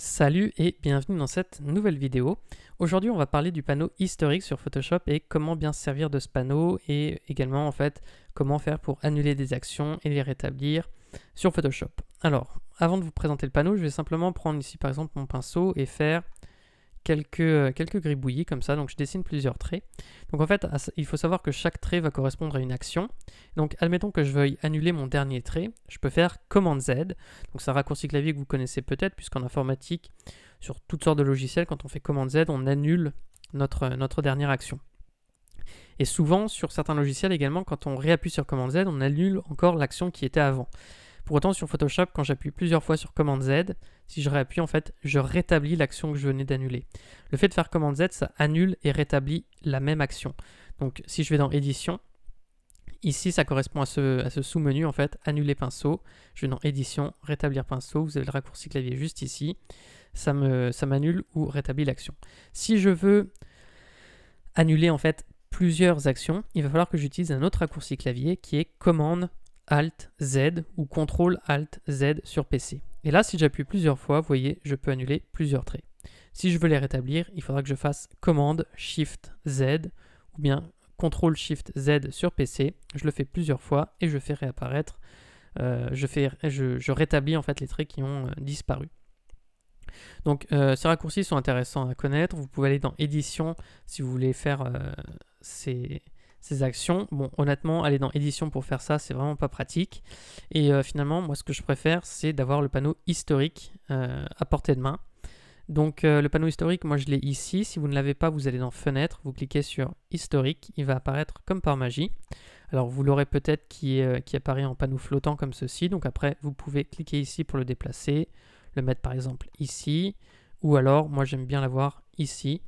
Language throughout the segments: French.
Salut et bienvenue dans cette nouvelle vidéo. Aujourd'hui on va parler du panneau historique sur Photoshop et comment bien se servir de ce panneau et également en fait comment faire pour annuler des actions et les rétablir sur Photoshop. Alors avant de vous présenter le panneau, je vais simplement prendre ici par exemple mon pinceau et faire quelques gribouillis comme ça, donc je dessine plusieurs traits. Donc en fait, il faut savoir que chaque trait va correspondre à une action. Donc admettons que je veuille annuler mon dernier trait, je peux faire Command Z. Donc c'est un raccourci clavier que vous connaissez peut-être, puisqu'en informatique, sur toutes sortes de logiciels, quand on fait Command Z, on annule notre dernière action. Et souvent, sur certains logiciels également, quand on réappuie sur Command Z, on annule encore l'action qui était avant. Pour autant, sur Photoshop, quand j'appuie plusieurs fois sur Command Z, si je réappuie, en fait, je rétablis l'action que je venais d'annuler. Le fait de faire Command Z, ça annule et rétablit la même action. Donc, si je vais dans Édition, ici, ça correspond à ce sous-menu, en fait, Annuler pinceau. Je vais dans Édition, Rétablir pinceau. Vous avez le raccourci clavier juste ici. Ça m'annule ou rétablit l'action. Si je veux annuler, en fait, plusieurs actions, il va falloir que j'utilise un autre raccourci clavier qui est Command Alt Z ou CTRL Alt Z sur PC. Et là, si j'appuie plusieurs fois, vous voyez, je peux annuler plusieurs traits. Si je veux les rétablir, il faudra que je fasse Command Shift Z ou bien CTRL Shift Z sur PC. Je le fais plusieurs fois et je fais réapparaître, je rétablis en fait les traits qui ont disparu. Donc ces raccourcis sont intéressants à connaître. Vous pouvez aller dans Édition si vous voulez faire ces actions. Bon, honnêtement, aller dans Édition pour faire ça, c'est vraiment pas pratique. Et finalement, moi, ce que je préfère, c'est d'avoir le panneau historique à portée de main. Donc, le panneau historique, moi, je l'ai ici. Si vous ne l'avez pas, vous allez dans Fenêtre, vous cliquez sur Historique. Il va apparaître comme par magie. Alors, vous l'aurez peut-être qui apparaît en panneau flottant comme ceci. Donc, après, vous pouvez cliquer ici pour le déplacer, le mettre par exemple ici. Ou alors, moi, j'aime bien l'avoir ici,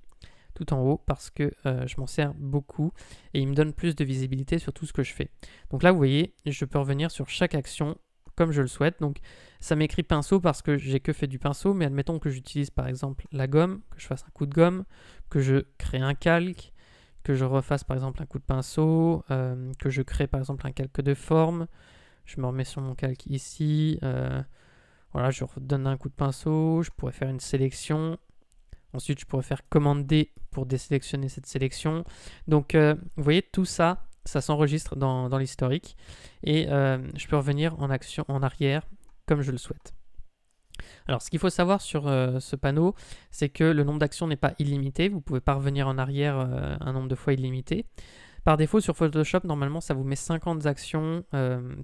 tout en haut, parce que je m'en sers beaucoup et il me donne plus de visibilité sur tout ce que je fais. Donc là, vous voyez, je peux revenir sur chaque action comme je le souhaite. Donc ça m'écrit pinceau parce que j'ai que fait du pinceau, mais admettons que j'utilise par exemple la gomme, que je fasse un coup de gomme, que je crée un calque, que je refasse par exemple un coup de pinceau, que je crée par exemple un calque de forme. Je me remets sur mon calque ici. Voilà, je redonne un coup de pinceau, je pourrais faire une sélection. Ensuite, je pourrais faire Command D pour désélectionner cette sélection. Donc, vous voyez, tout ça, ça s'enregistre dans l'historique. Et je peux revenir en action en arrière comme je le souhaite. Alors, ce qu'il faut savoir sur ce panneau, c'est que le nombre d'actions n'est pas illimité. Vous ne pouvez pas revenir en arrière un nombre de fois illimité. Par défaut, sur Photoshop, normalement, ça vous met 50 actions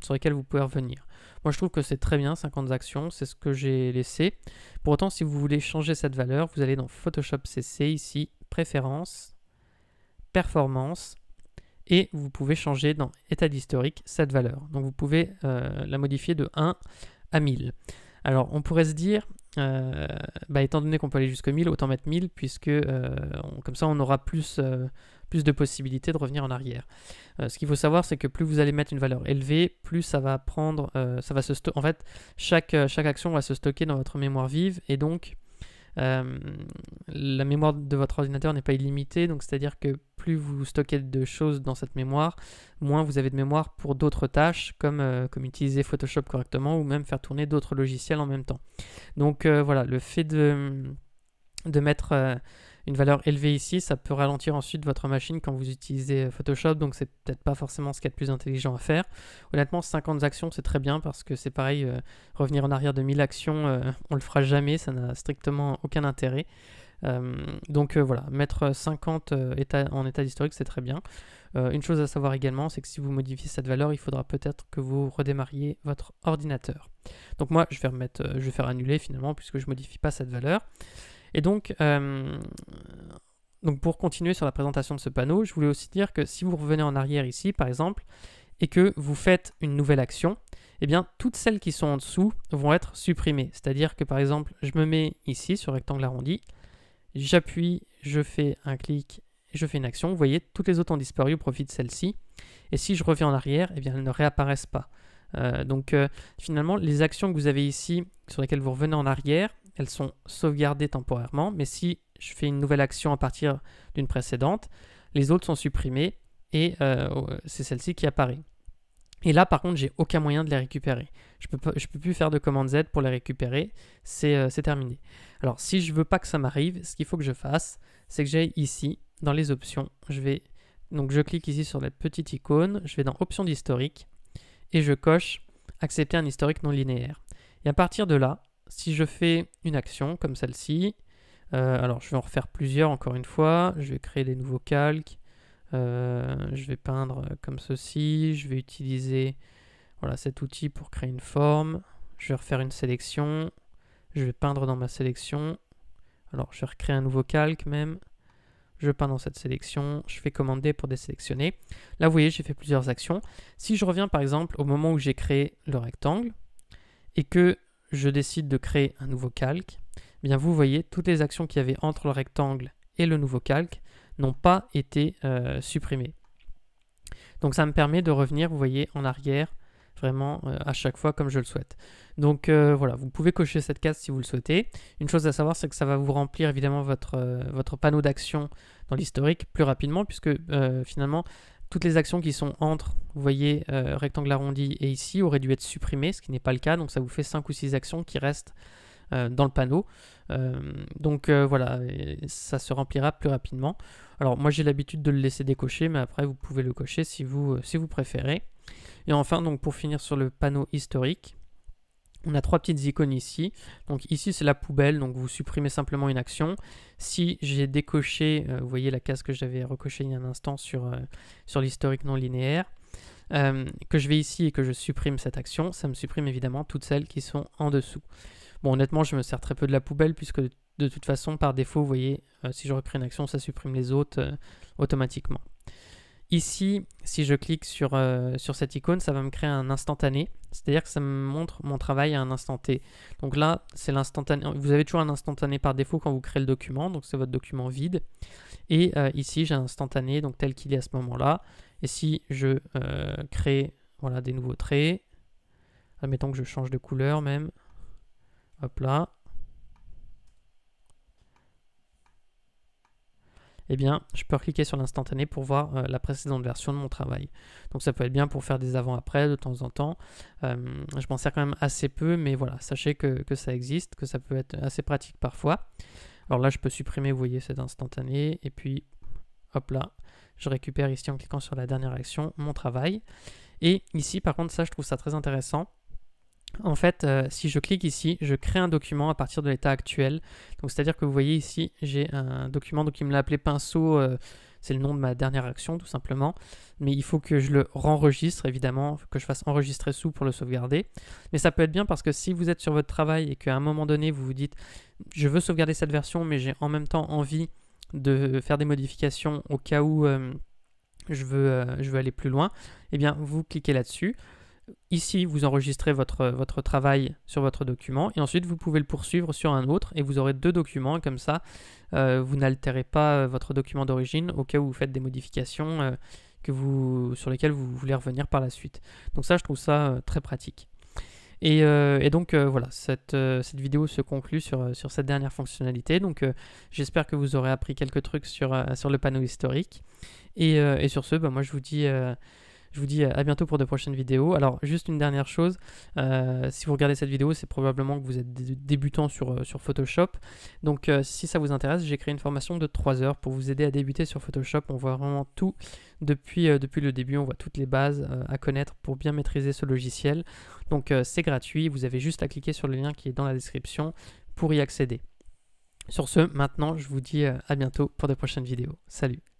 sur lesquelles vous pouvez revenir. Moi, je trouve que c'est très bien, 50 actions, c'est ce que j'ai laissé. Pour autant, si vous voulez changer cette valeur, vous allez dans Photoshop CC, ici, Préférences, Performance, et vous pouvez changer dans État d'historique cette valeur. Donc, vous pouvez la modifier de 1 à 1000. Alors, on pourrait se dire, étant donné qu'on peut aller jusqu'à 1000, autant mettre 1000, puisque comme ça, on aura plus de possibilités de revenir en arrière. Ce qu'il faut savoir, c'est que plus vous allez mettre une valeur élevée, plus ça va prendre, en fait, chaque action va se stocker dans votre mémoire vive, et donc la mémoire de votre ordinateur n'est pas illimitée, donc c'est-à-dire que plus vous stockez de choses dans cette mémoire, moins vous avez de mémoire pour d'autres tâches, comme utiliser Photoshop correctement, ou même faire tourner d'autres logiciels en même temps. Donc voilà, le fait de mettre une valeur élevée ici, ça peut ralentir ensuite votre machine quand vous utilisez Photoshop, donc c'est peut-être pas forcément ce qu'il y a de plus intelligent à faire. Honnêtement, 50 actions, c'est très bien parce que c'est pareil, revenir en arrière de 1000 actions, on le fera jamais, ça n'a strictement aucun intérêt. Donc voilà, mettre 50 en état historique, c'est très bien. Une chose à savoir également, c'est que si vous modifiez cette valeur, il faudra peut-être que vous redémarriez votre ordinateur. Donc moi, je vais faire annuler finalement, puisque je modifie pas cette valeur. Et donc pour continuer sur la présentation de ce panneau, je voulais aussi dire que si vous revenez en arrière ici, par exemple, et que vous faites une nouvelle action, eh bien, toutes celles qui sont en dessous vont être supprimées. C'est-à-dire que, par exemple, je me mets ici sur rectangle arrondi, j'appuie, je fais un clic, et je fais une action. Vous voyez, toutes les autres ont disparu au profit de celle-ci. Et si je reviens en arrière, eh bien, elles ne réapparaissent pas. Finalement, les actions que vous avez ici, sur lesquelles vous revenez en arrière, elles sont sauvegardées temporairement, mais si je fais une nouvelle action à partir d'une précédente, les autres sont supprimées et c'est celle-ci qui apparaît. Et là, par contre, j'ai aucun moyen de les récupérer. Je peux plus faire de commande Z pour les récupérer. C'est terminé. Alors, si je veux pas que ça m'arrive, ce qu'il faut que je fasse, c'est que j'aille ici, dans les options. Donc, je clique ici sur la petite icône. Je vais dans Options d'historique. Et je coche Accepter un historique non linéaire. Et à partir de là, si je fais une action comme celle-ci, alors je vais en refaire plusieurs encore une fois. Je vais créer des nouveaux calques. Je vais peindre comme ceci. Je vais utiliser voilà, cet outil pour créer une forme. Je vais refaire une sélection. Je vais peindre dans ma sélection. Alors je vais recréer un nouveau calque même. Je peins dans cette sélection, je fais commander pour désélectionner. Là, vous voyez, j'ai fait plusieurs actions. Si je reviens par exemple au moment où j'ai créé le rectangle et que je décide de créer un nouveau calque, eh bien vous voyez, toutes les actions qu'il y avait entre le rectangle et le nouveau calque n'ont pas été supprimées. Donc ça me permet de revenir, vous voyez, en arrière, vraiment à chaque fois comme je le souhaite. Donc voilà, vous pouvez cocher cette case si vous le souhaitez. Une chose à savoir, c'est que ça va vous remplir évidemment votre panneau d'action dans l'historique plus rapidement, puisque finalement, toutes les actions qui sont entre, vous voyez, rectangle arrondi et ici, auraient dû être supprimées, ce qui n'est pas le cas. Donc ça vous fait 5 ou 6 actions qui restent dans le panneau. Voilà, ça se remplira plus rapidement. Alors moi j'ai l'habitude de le laisser décocher, mais après vous pouvez le cocher si vous préférez. Et enfin, donc pour finir sur le panneau historique, on a 3 petites icônes ici. Donc ici c'est la poubelle, donc vous supprimez simplement une action. Si j'ai décoché, vous voyez la case que j'avais recochée il y a un instant sur l'historique non linéaire, que je vais ici et que je supprime cette action, ça me supprime évidemment toutes celles qui sont en dessous. Bon, honnêtement, je me sers très peu de la poubelle puisque de toute façon, par défaut, vous voyez, si je recrée une action, ça supprime les autres automatiquement. Ici, si je clique sur cette icône, ça va me créer un instantané, c'est-à-dire que ça me montre mon travail à un instant T. Donc là, c'est l'instantané. Vous avez toujours un instantané par défaut quand vous créez le document, donc c'est votre document vide. Et ici, j'ai un instantané, donc tel qu'il est à ce moment-là. Et si je crée voilà, des nouveaux traits, admettons que je change de couleur même, hop là. Eh bien, je peux cliquer sur l'instantané pour voir la précédente version de mon travail. Donc ça peut être bien pour faire des avant-après de temps en temps. Je m'en sers quand même assez peu, mais voilà, sachez que ça existe, que ça peut être assez pratique parfois. Alors là, je peux supprimer, vous voyez, cet instantané, et puis, hop là, je récupère ici en cliquant sur la dernière action, mon travail. Et ici, par contre, ça, je trouve ça très intéressant. En fait, si je clique ici, je crée un document à partir de l'état actuel. Donc, c'est-à-dire que vous voyez ici, j'ai un document, donc il me l'a appelé pinceau, c'est le nom de ma dernière action tout simplement. Mais il faut que je le renregistre, évidemment, que je fasse enregistrer sous pour le sauvegarder. Mais ça peut être bien parce que si vous êtes sur votre travail et qu'à un moment donné, vous vous dites, je veux sauvegarder cette version, mais j'ai en même temps envie de faire des modifications au cas où je veux aller plus loin, eh bien, vous cliquez là-dessus. Ici, vous enregistrez votre travail sur votre document et ensuite vous pouvez le poursuivre sur un autre et vous aurez 2 documents. Et comme ça, vous n'altérez pas votre document d'origine au cas où vous faites des modifications sur lesquelles vous voulez revenir par la suite. Donc ça, je trouve ça très pratique. Et donc voilà, cette vidéo se conclut sur cette dernière fonctionnalité. Donc j'espère que vous aurez appris quelques trucs sur le panneau historique. Et sur ce, moi je vous dis à bientôt pour de prochaines vidéos. Alors, juste une dernière chose, si vous regardez cette vidéo, c'est probablement que vous êtes débutant sur Photoshop. Donc, si ça vous intéresse, j'ai créé une formation de 3 heures pour vous aider à débuter sur Photoshop. On voit vraiment tout depuis le début, on voit toutes les bases à connaître pour bien maîtriser ce logiciel. Donc, c'est gratuit, vous avez juste à cliquer sur le lien qui est dans la description pour y accéder. Sur ce, maintenant, je vous dis à bientôt pour de prochaines vidéos. Salut!